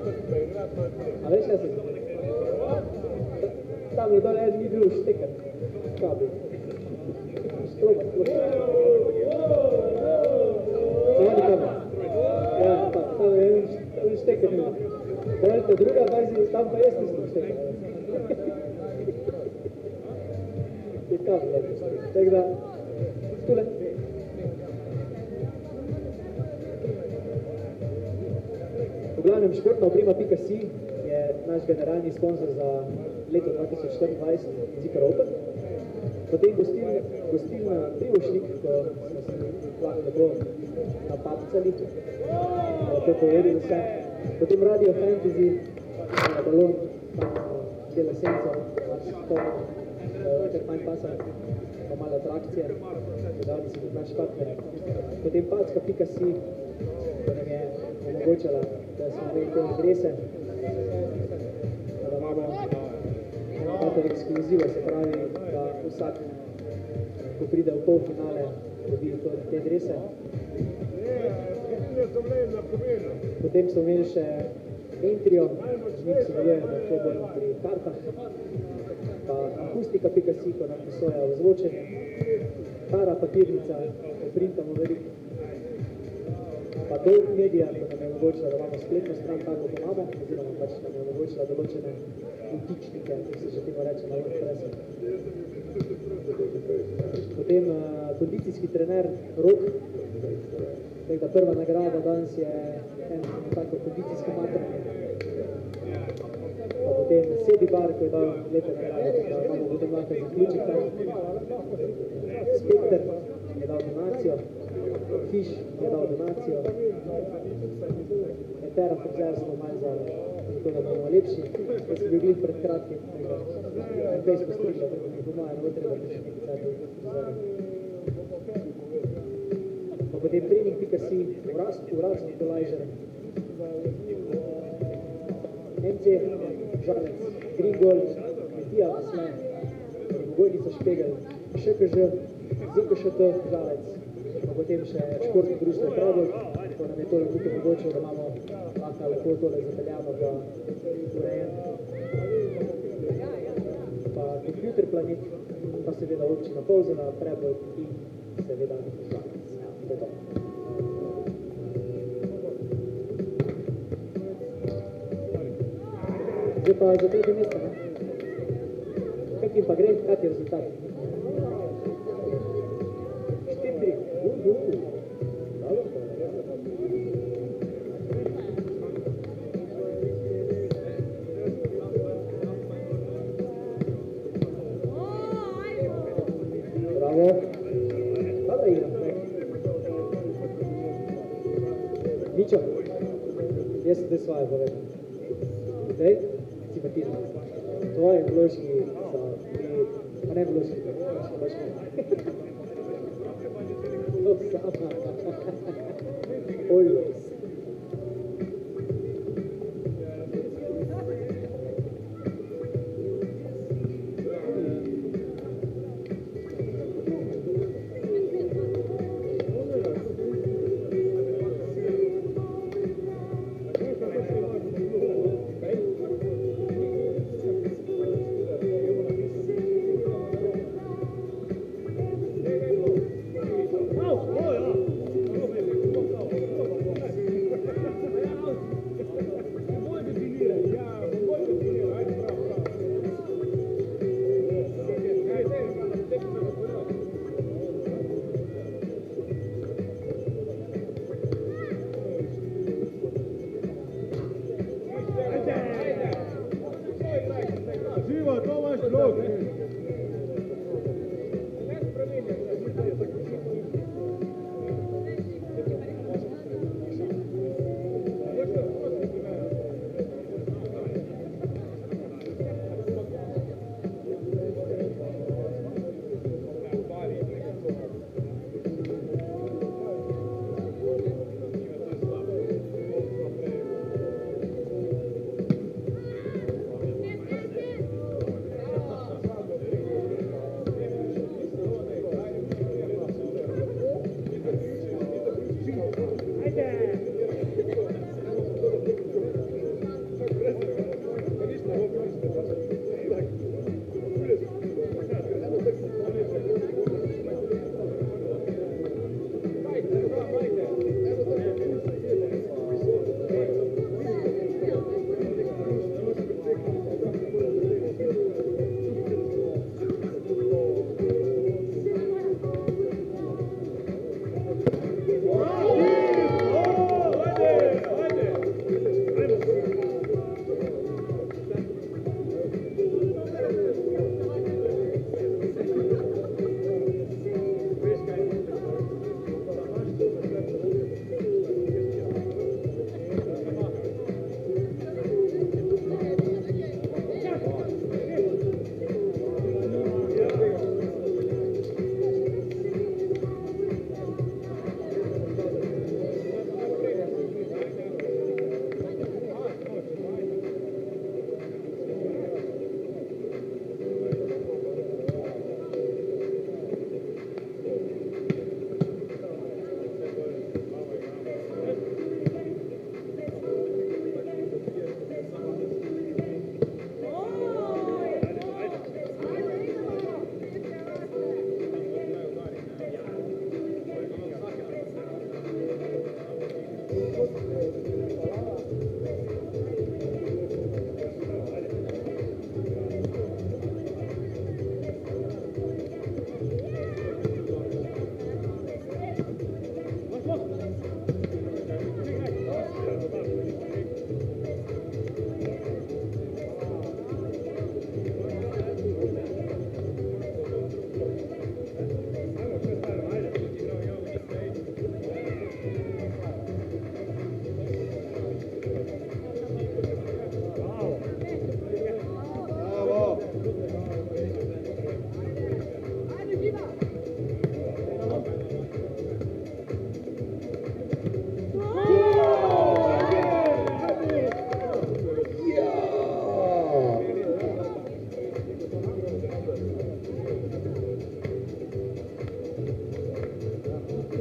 A veš, kaj se? Tam je dole ni bil šteker. Kabel. Strobat. Zavadi kabel. Ja, tam je un šteker. Dajte druga verzija, tam pa jaz nisem šteker. Je kabel. Tako da, tule. V glavnem, športna oprema.si je naš generalni sponzor za leto 2024 Zikar Open. Potem gostilna Privošnik, ko smo se lepo napapcali, lepo povedali vse. Potem Radio Fantasy, balon, dela senco, kar manj pasa, pa malo atrakcije, dodali si tudi naš partner. Potem Packa.si, ko nam je omogočala, da smo imeli te adrese, da imamo nekako ekskluzivo, se pravi, da vsak, ko pride v polfinale, dobi te adrese. Potem smo imeli še Entrio, z njim sodelujemo, da bomo pri kartah, pa Akustika.si, ko nam posoja ozvočenje, Tara papirnica, ko printamo veliko, pa Dolg Media, ko nam je omogočila, da imamo spletno stran tako, ko imamo, oziroma pač nam je omogočila določene vtičnike, ki se že timo reče na WordPressu. Potem kondicijski trener Rok, tako da prva nagrada danes je tako kondicijska matranje. Pa potem Sedi Bar, ko je dal lepe nagrade, da imamo potem lahko zaključek tam. Spekter je dal donacijo, Fiš je dal donacijo, Etera Frizzer smo malo za to, da bomo lepši. Jaz sem bil glih pred kratkim, nekaj spostrigla, tako mi pomaja, ne bo treba še nekaj cajta frizera. Pa potem trening.si, Uraz Nikolajžer, MC, Žalec, Green Gold, Metija Vasme, Gojnica Špegel, ŠKŽ, ZKŠT, Žalec, pa potem še športno društvo Pravdol, ko nam je tole tudi omogočilo, da imamo lahko lepo tole zapeljano v urejen. Pa Computer Planet, pa seveda občina Polzela, Prebold in seveda Žalec. To je to. Zdaj pa za tretje mesto, ne? Kak jim pa gre, kak je rezultat? 4-3. Bravo. Dobra igra. Mičo, jaz sem te svoje povedal. Zdaj, si pa ti. Tvoji vložki so pa ne vložki, baš ne. To sama. Always.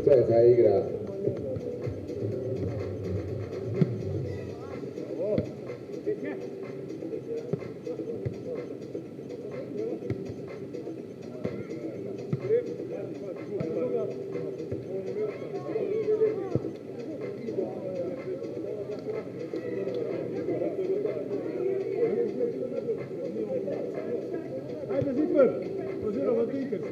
Čeka igra. Ajde, Ziper! Oziroma Tinkers!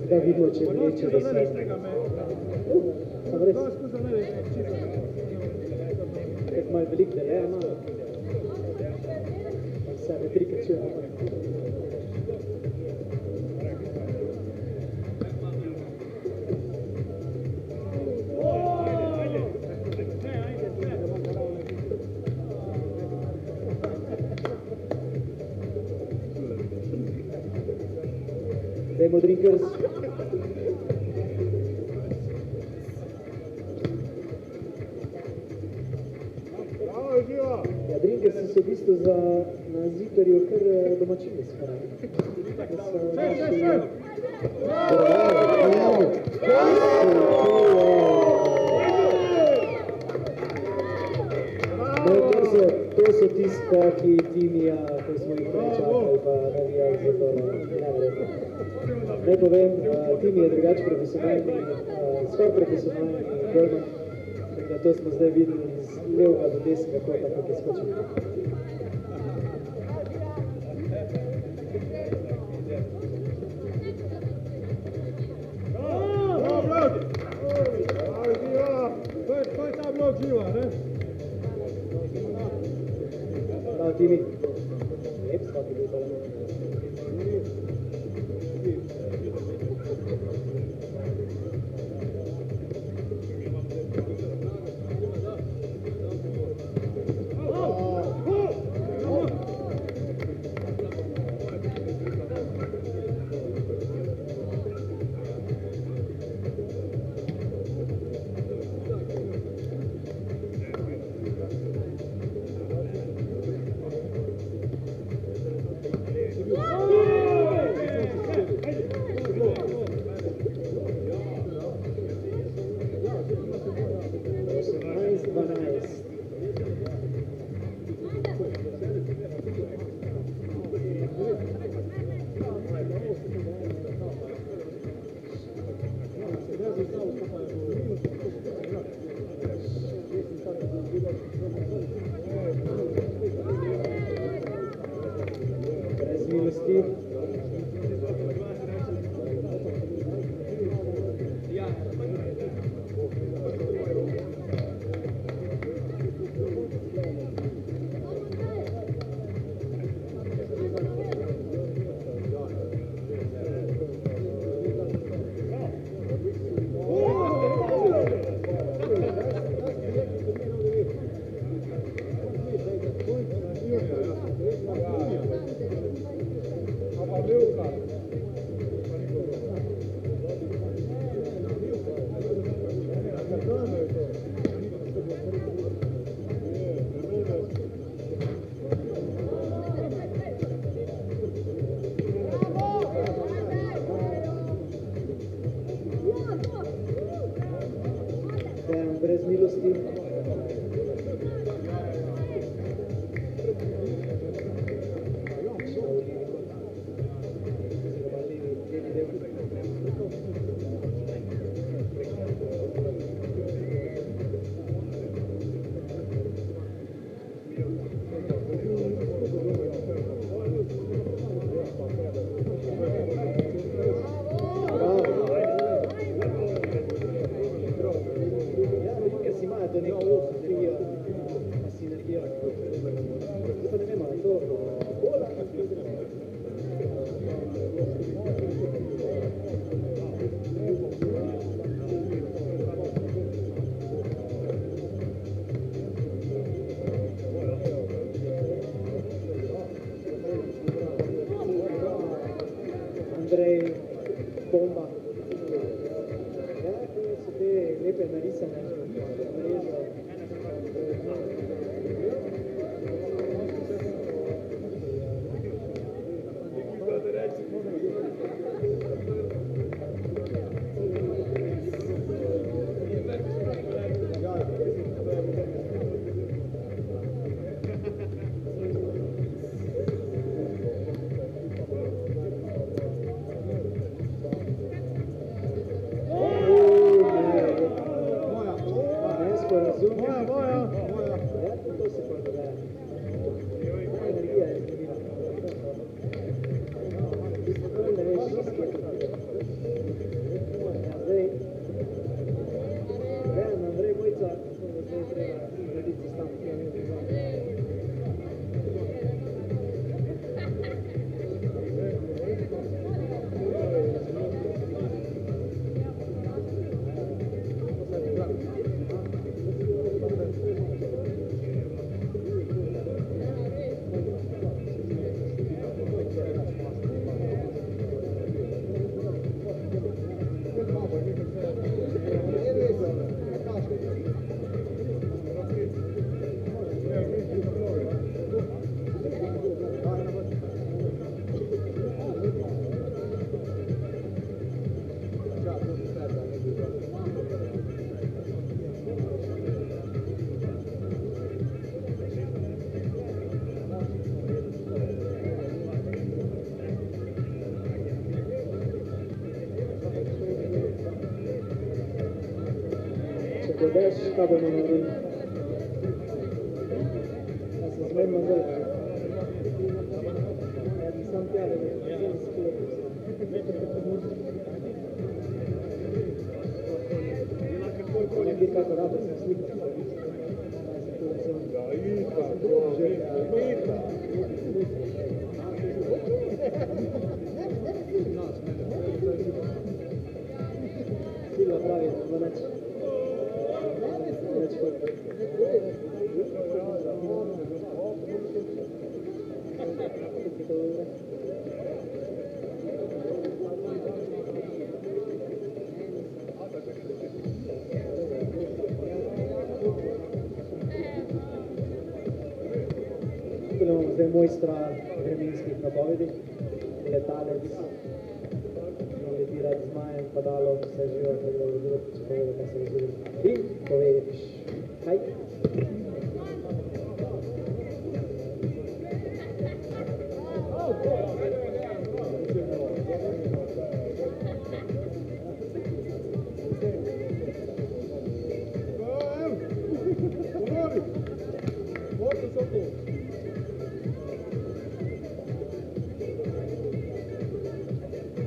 Da vidimo, če vleče, da se... Sam res... Tako malo velik, da je, malo. Sebe trikrat čujem. Dajmo Drinkers. Ja, Drinkers so v bistvu na Ziperju kar domačini skoraj. To so ti skoki Timija, ko smo jih prečakali, pa navijali za to neverjetno. Naj povem, Timi je drugače profesionalni, skoraj profesionalni golman, tako da to smo zdaj videli iz levega do desnega kota, kako je skočil. Brez milosti. Andrej, bomba. Ja, to so te lepe narisane mreže. Podaš, kaj bomo naredili? Ja se zmerno gledam. Ja ti sam tjale, da zelo sklepim. Nekaj kako rado sem slikal. Ja, itak, je mojstra vremenskih napovedi, letalec, leti rad zmajem, padalo, vse živo, tako da zelo pričakovali, kaj se bo zgodilo. In poveš, kaj?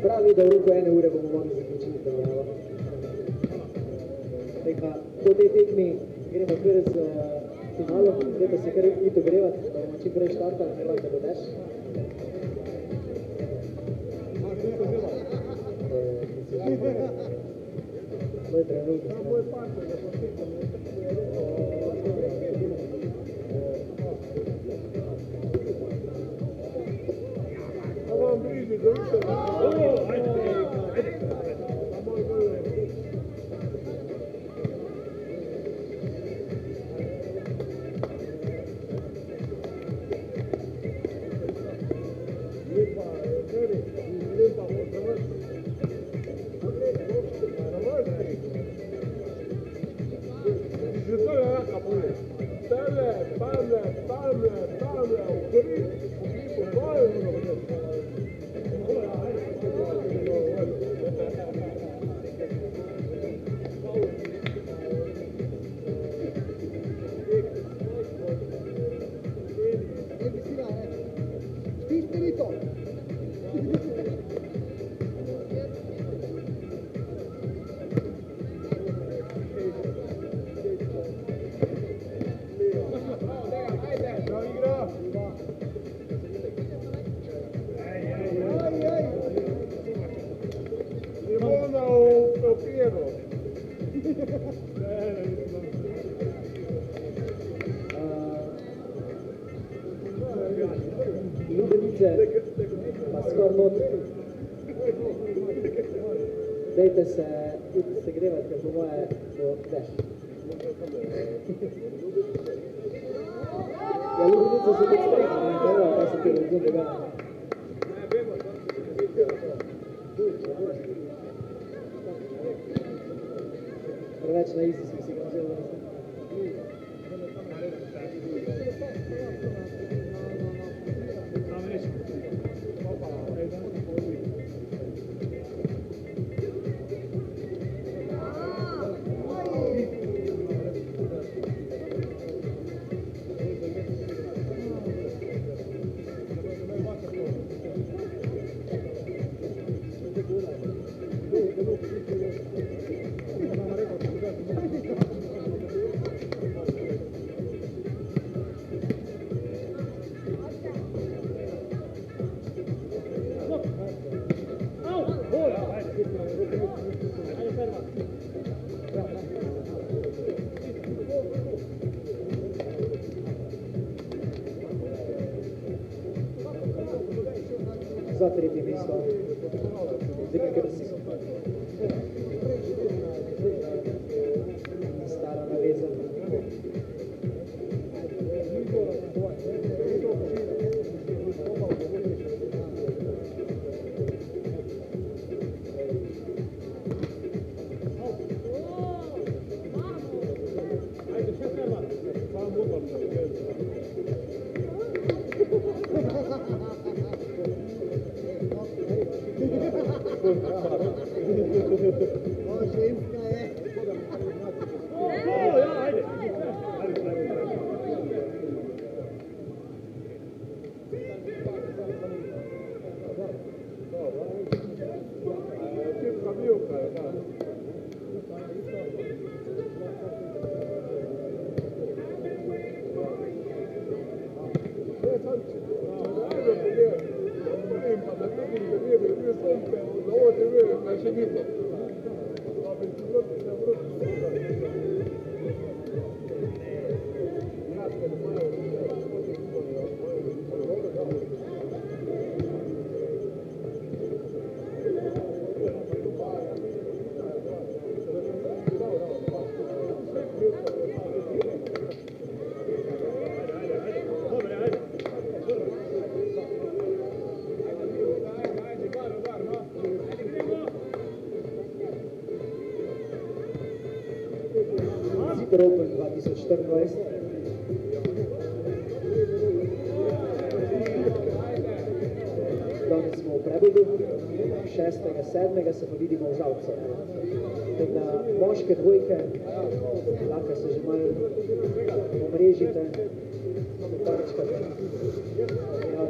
Pravi, da v roku 1 ure bomo mogli zaključiti teljavo. Po tej tekmi gremo kar z finalom, treba se kar iti ogrevati, da bomo čim prej štartali, ne lahko do dež. Moj trenutek. Pa skor not. Dejte se tudi segrevati, ker po moje bo dež. Ja, Ljubljenice so tudi streh, ne vem, kaj se ti razum dogaja. Preveč na izi smo si ga vzeli. Za tretje mesto. Stara naveza. Super Open 2024. Danes smo v Preboldu, 6.7. se pa vidimo v Žalcu. Tako da moške dvojke, lahko se že malo omrežite, parčkate. Ja.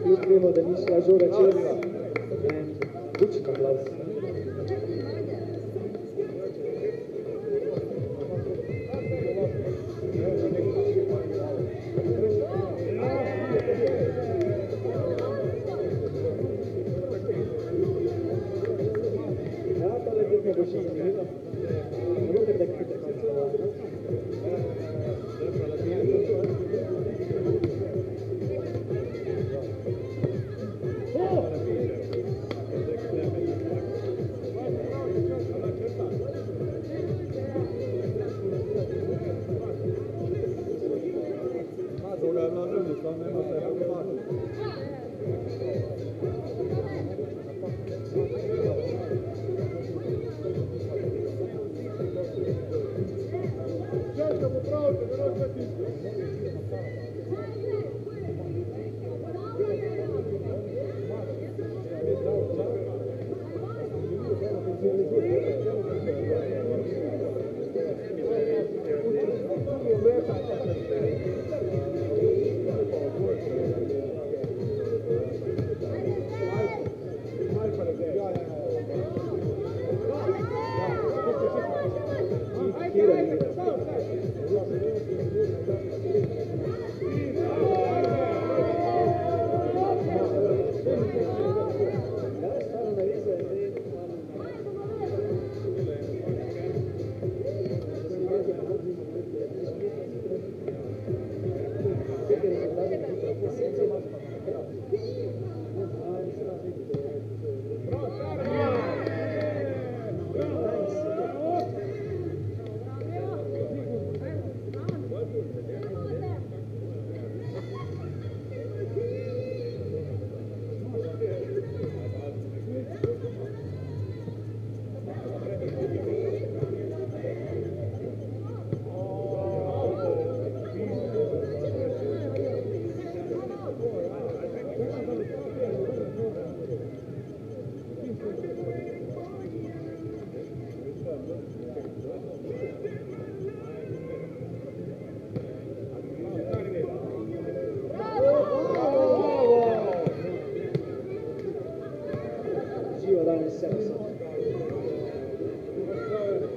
Kljub temu, da ni šla žoga čez, bučni aplavz. Ja, tole tekme bo še zanimivo. Ne bo tako hitro končalo.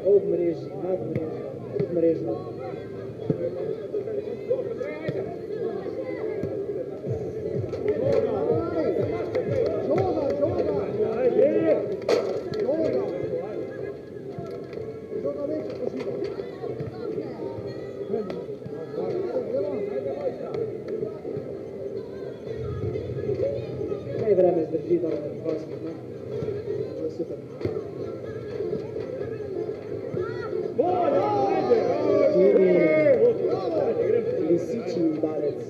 Ob mreži, nad mreži, pod mrežno. Kaj vreme zdrži do 20, ne? To je super. Lisičji udarec.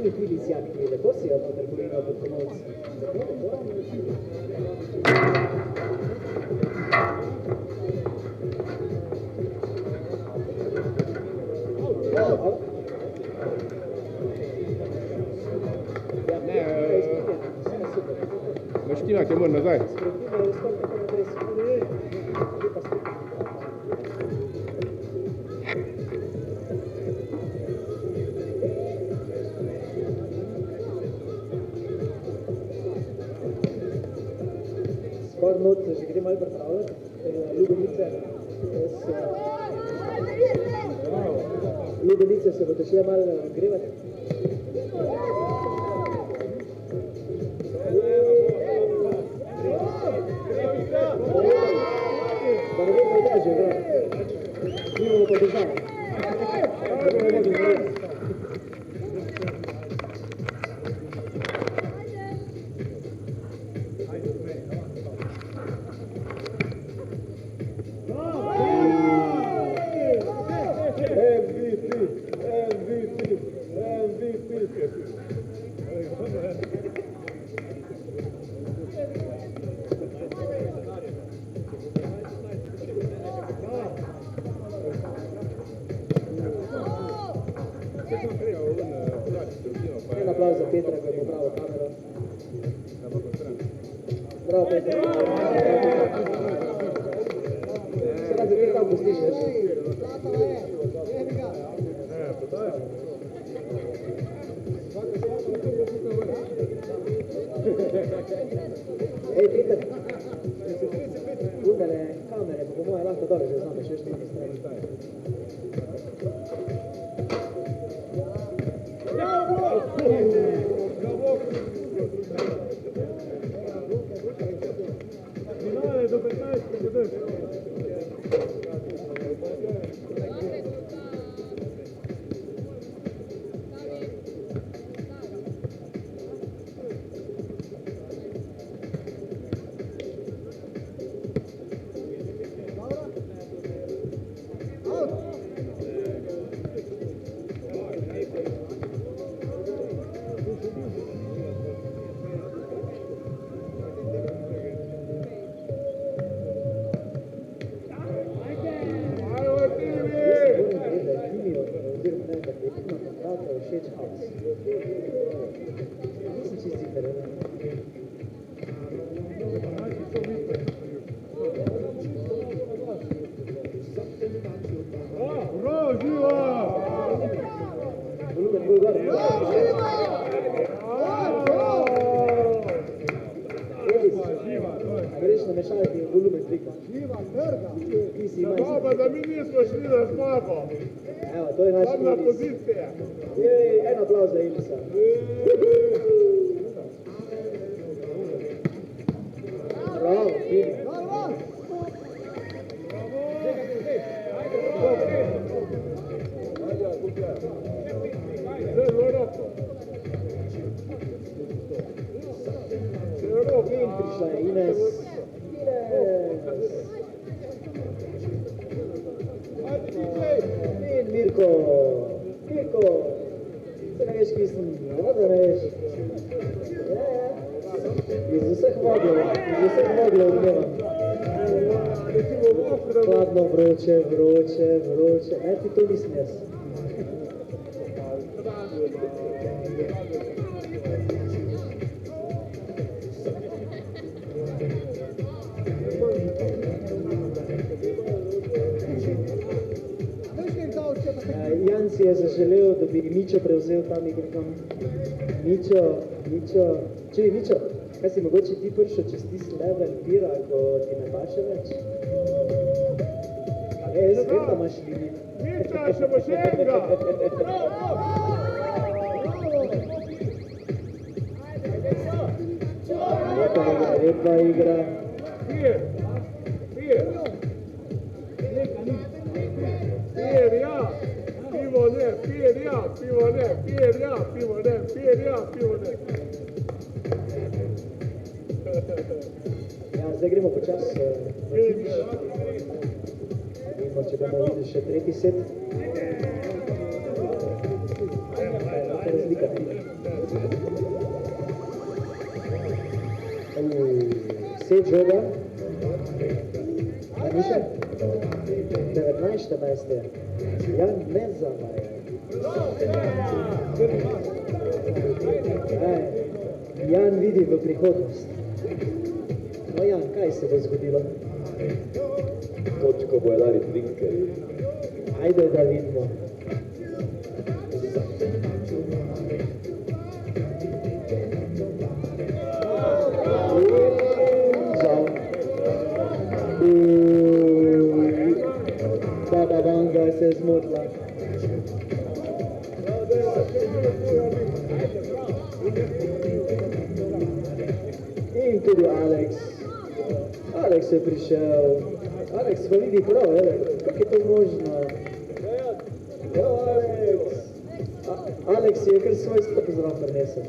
In ti lisjaki, lepo si jo to trgovino pod komovci. Maština te mora nazaj. Skor not se že gre malo pripravljati, Ljubenice se bodo šle malo grevati. Pa ne bo kaj težje, brat. Nimamo pa država. Ne bomo mogli narediti. En aplauz za Petra, ki je popravil kamero. Bravo, Petra. Se rad zakaj tam pustiš, veš? Ej, Peter. Undele kamere, pa po moje lahko dole že znamo, še nekaj strani. Finale do 15 minut. Greš namešavati volumen trika. Dobro, da mi nismo šli na zmago. Evo, to je naš Dobra pozicija. Jej, en aplauz za Ilisa. Bravo, Fini. Zelo roko. In prišla je Ines. In Mirko. Mirko. Se ne veš, ki sem, ne veš. Iz vseh voglov odmevam. Hladno, vroče. Ne, ti to nisem jaz. Jan si je zaželel, da bi Mičo prevzel tam igrikam. Mičo, čuj Mičo, kaj si mogoče ti prišel čez tisti level pira, ko ti ne paše več? Jaz vem, da imaš limit. Miča, še boš enega! Lepa igra. Pir, ja! Pivo ne, pir, ja! Ja, zdaj gremo počas na finiš. Vidimo, če bomo videli še tretji set. Kaj je razlika? Set žoga. Miša? 19-14 je. Jan ne zavaja. Jan vidi v prihodnost. No Jan, kaj se bo zgodilo? Točko bojo dali trinke. Ajde, da vidimo. Žal. Baba Vanga se je zmotila. In tudi Alex je prišel. Aleks pa vidi prav, kako je to možno? Jo, Aleks! Aleks je kar svoj stop zraven prinesel.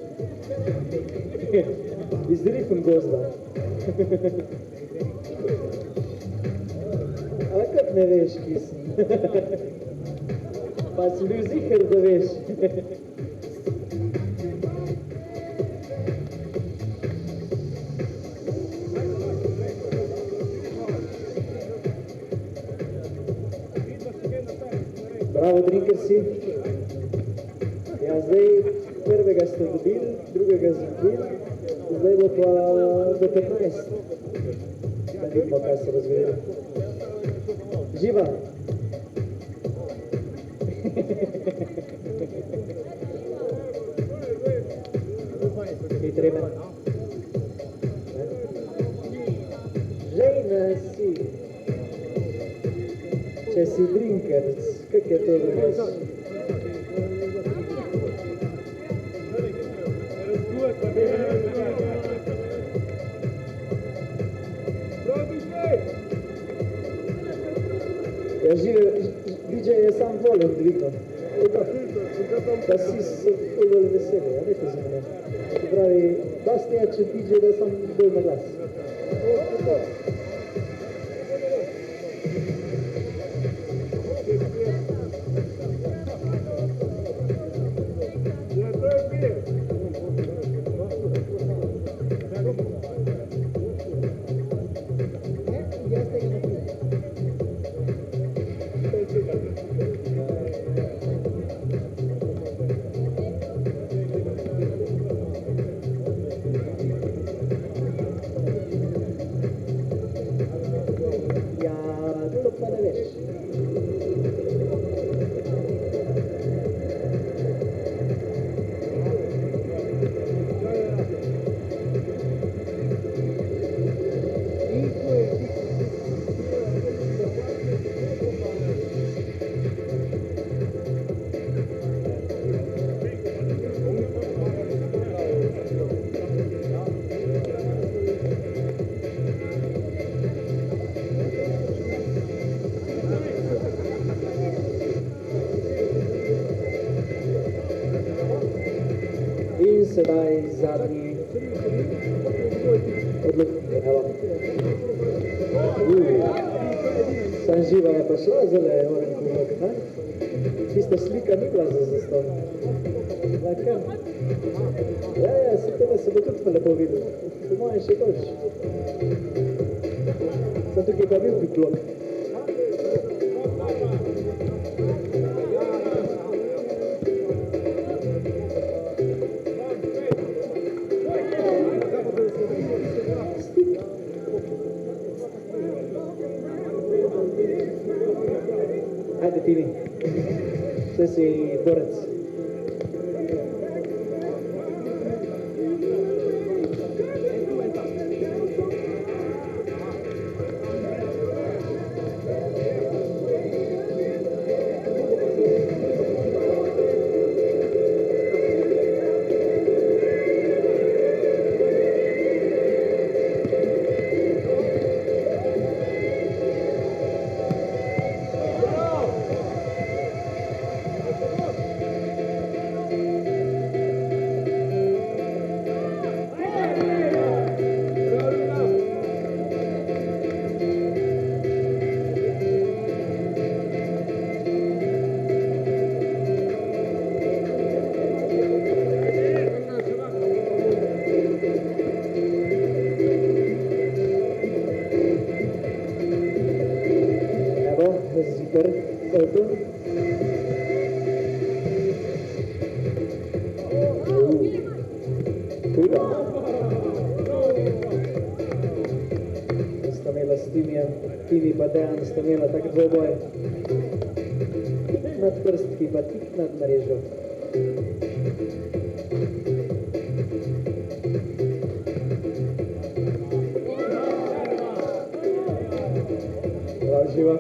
Iz Rifun gozda. A kak ne veš, ki sem? Pa sem bil ziher, da veš. Bravo, drinkersi. Ja, zdaj prvega ste dobili, drugega zgodili, zdaj bo pa do 15. Da vidimo, kaj se razvijeli. Živa! Kaj treba? Žejna si! Če si drinkers, kak je to drugač? Ja, DJ je sam voljen dvignil. Da si so bolj veseli, ja, ne to za mene. To pravi, dosti je, če DJ da sam bolj na glas. Sedaj zadnji odločitev. Sam Živa je pa šla zelo, Oren Kumok, ne? Tista slika ni bila za zaston. Lakaj? Ja, se tebe se bo tudi pa lepo videl. Po moje še boljš. Sam tukaj pa bil piklok. Ajde ti vi, sve si borac. Tivi pa Dejan sta imela tak dvoboj. Tik nad prstki pa tik nad mrežo. Prav Živa.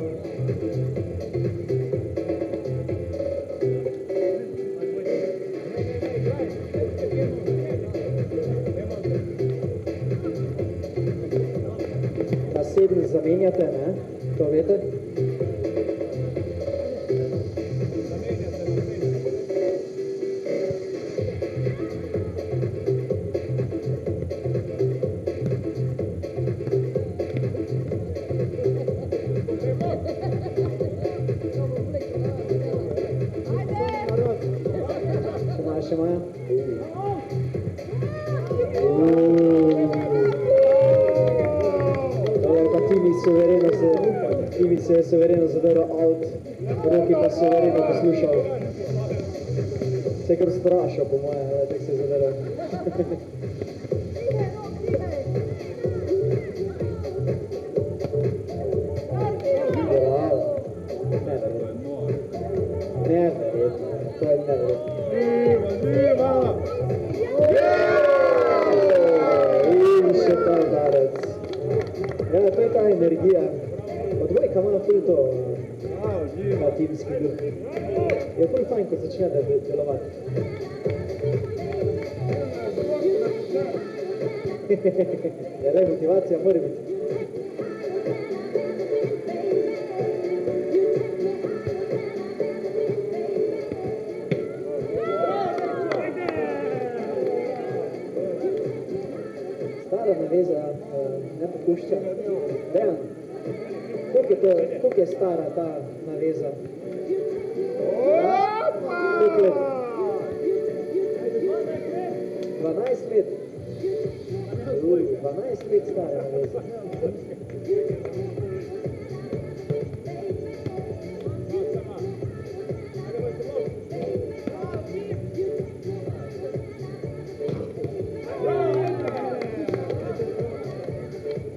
Na 7 zamenjate, ne? To veste? Še Maja? Timi se je suvereno zadrl out, Roki pa suvereno poslušal. Se je kar strašal po moje, tak se je zadrl. Neverjetno, to je neverjetno. In še ta udarec. Ja, to je ta energija. Odbojka ima ful to timski duh. Je ful fajn, ko začne delovati. Ja, le, motivacija mora biti. Stara naveza ne popušča. Dejan, koliko je stara ta naveza? Koliko let? 12 let? 12 let stara naveza.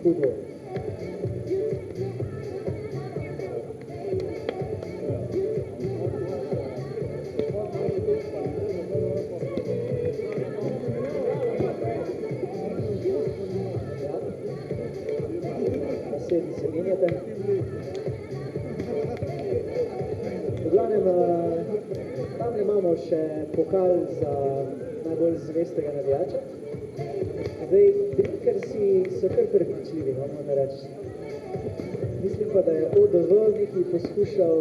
Futbol. Se menjate. V glavnem, tam imamo še pokal za najbolj zvestega navijača. Zdaj, Drinkersi so kar prepričljivi, moram reči. Mislim pa, da je ODV nekaj poskušal,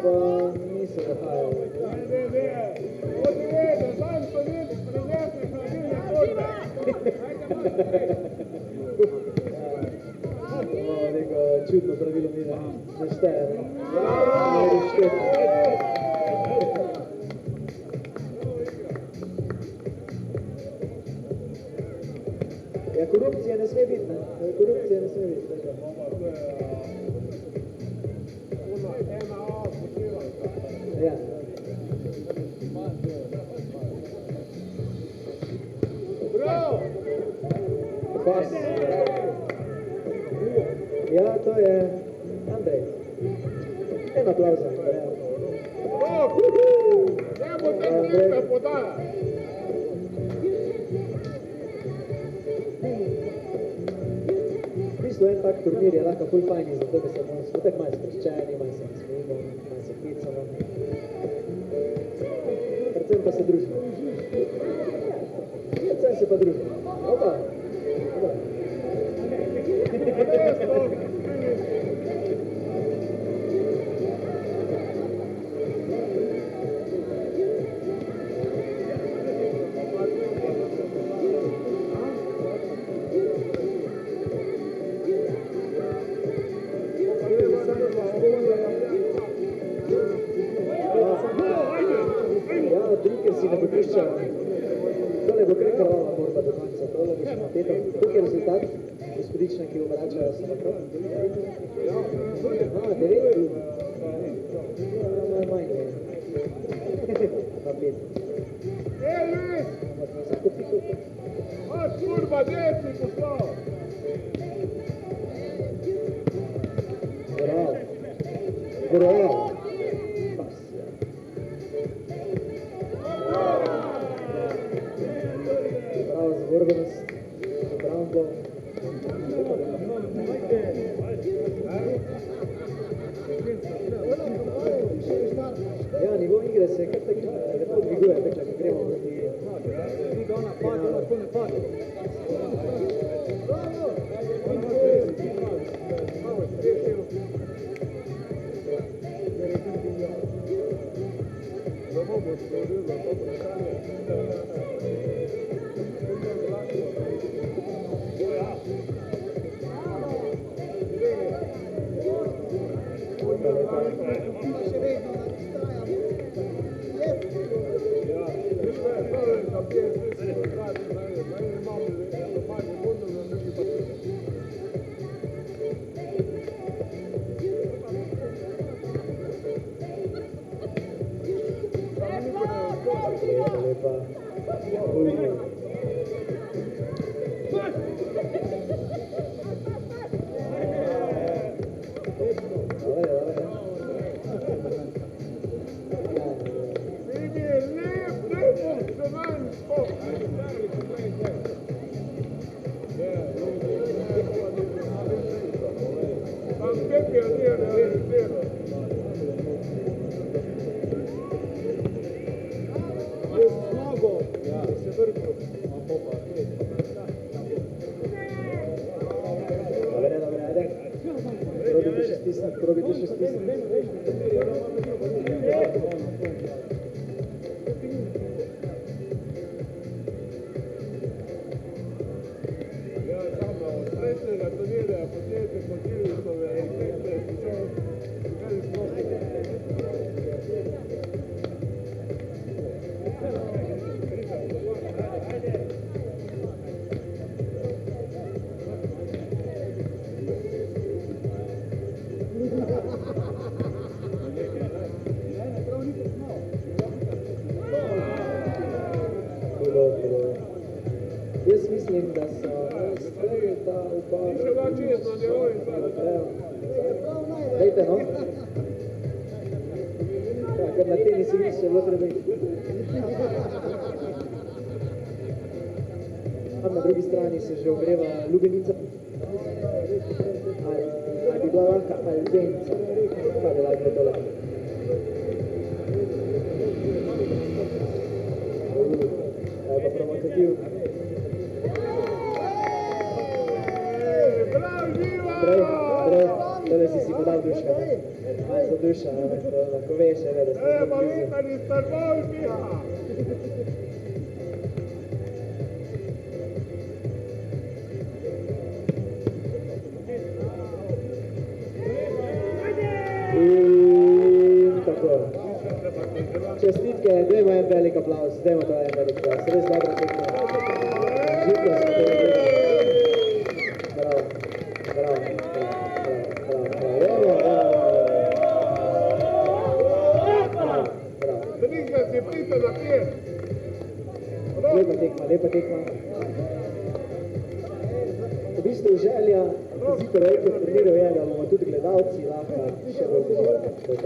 pa niso dahajali. Imamo neko čudno pravilo mi, da šteje. Ja, korupcija ne sme biti, ne? Korupcija ne sme biti. Ja. Bravo! Pas. Ja, to je Andrej. En aplauz za Andreja. Ne bo tako skupaj podaja. V bistvu en tak turnir je lahko ful fajni, zato da se bomo skutek malo sproščeni, malo se nasmejimo, malo se klicamo. Predvsem pa se družimo. Predvsem se pa družimo. Opa! Opa! Ja, Drinkersi ne dopušča. Tole bo kar krvava borba do konca. Tole bo še napeto. Koliko je rezultat? Gospodične, ki obračajo se naprav? 9? Manj je. 2-5. Maš kurba, deci poslal! Bravo. Bravo. Bravo za borbenost, za brambo. Ja, nivo igre se kar tako lepo dviguje, tako, ko gremo proti... Jaz mislim, da so stvari ta upor... Dajte, no? Ja, ker na tenis igrišče je bilo treba iti. Na drugi strani se že ogreva lubenica. Ali bi bila lahka alzenca. Kaj bi lahko tole? Ali pa provokativ. Tole si podal duška. Aj za duša, lahko veš, da smo blizu. In tako. Čestitke, dajmo en velik aplauz, dajmo to en velik aplauz, res dobro tekmo. Živko smo to gledali. Bravo, bravo, bravo, bravo. Lepa tekma. V bistvu želja, Zipper Eko turniru je, da bomo tudi gledalci lahko še bolj uživali.